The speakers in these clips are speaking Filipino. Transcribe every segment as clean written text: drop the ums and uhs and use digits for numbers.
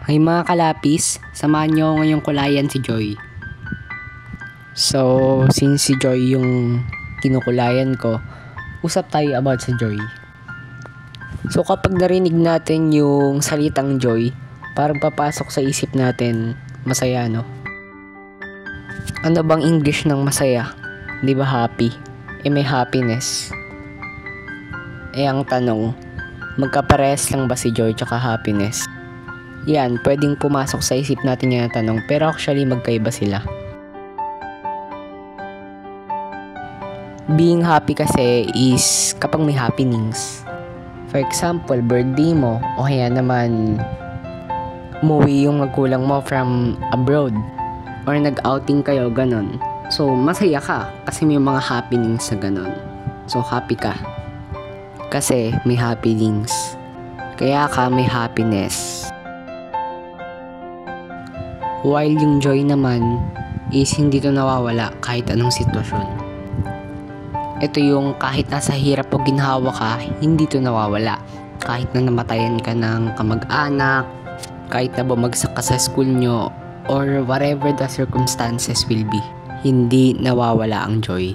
Hay mga kalapis, samahan nyo ngayong kulayan si Joy. So, since si Joy yung kinukulayan ko, usap tayo about si Joy. So, kapag narinig natin yung salitang Joy, parang papasok sa isip natin, masaya, no? Ano bang English ng masaya? Di ba happy? May happiness. Ang tanong, magkaparehas lang ba si Joy tsaka happiness? Yan, pwedeng pumasok sa isip natin yung tanong, pero actually magkaiba sila. Being happy kasi is kapag may happenings. For example, birthday mo, o kaya naman umuwi yung magulang mo from abroad, or nag-outing kayo, ganon. So, masaya ka kasi may mga happenings na ganon. So, happy ka kasi may happenings. Kaya ka may happiness. While yung joy naman is hindi to nawawala kahit anong sitwasyon. Ito yung kahit nasa hirap o ginhawa ka, hindi to nawawala. Kahit na namatayan ka ng kamag-anak, kahit na bumagsak ka sa school nyo, or whatever the circumstances will be, hindi nawawala ang joy.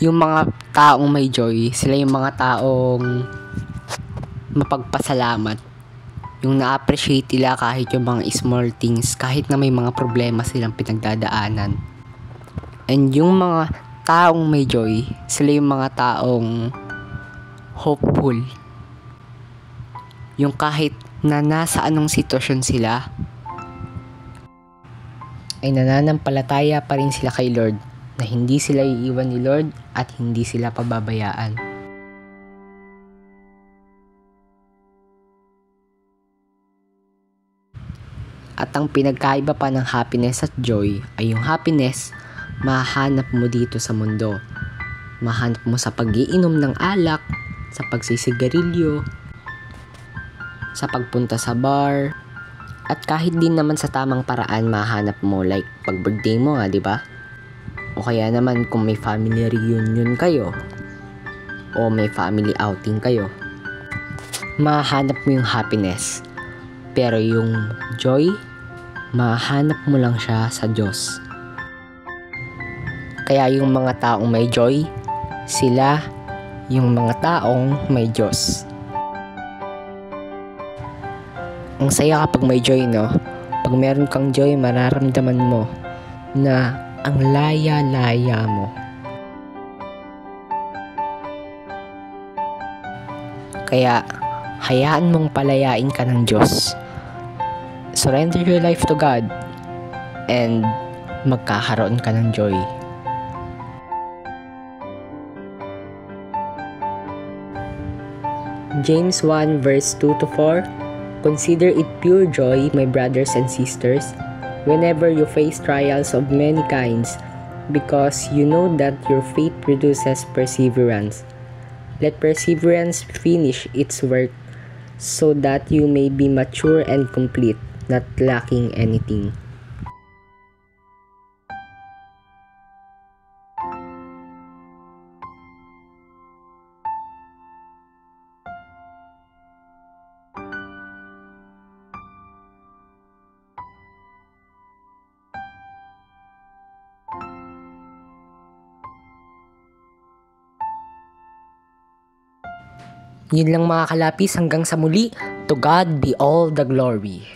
Yung mga taong may joy, sila yung mga taong mapagpasalamat. Yung na-appreciate nila kahit yung mga small things, kahit na may mga problema silang pinagdadaanan. And yung mga taong may joy, sila yung mga taong hopeful. Yung kahit na nasa anong sitwasyon sila, ay nananampalataya pa rin sila kay Lord, na hindi sila iiwan ni Lord at hindi sila pababayaan. At ang pinagkaiba pa ng happiness at joy ay yung happiness mahanap mo dito sa mundo. Mahanap mo sa pag-iinom ng alak, sa pagsisigarilyo, sa pagpunta sa bar, at kahit din naman sa tamang paraan mahanap mo, like pag birthday mo nga, di ba? O kaya naman kung may family reunion kayo o may family outing kayo, mahanap mo yung happiness. Pero yung joy, mahanap mo lang siya sa Diyos. Kaya yung mga taong may joy, sila yung mga taong may Diyos. Ang saya kapag may joy, no? Pag meron kang joy, mararamdaman mo na ang laya-laya mo. Kaya, hayaan mong palayain ka ng Diyos. Surrender your life to God and magkakaroon ka ng joy. James 1 verse 2-4, consider it pure joy, my brothers and sisters, whenever you face trials of many kinds, because you know that your faith produces perseverance. Let perseverance finish its work, so that you may be mature and complete, not lacking anything. Yun lang mga kalapis, hanggang sa muli. To God be all the glory.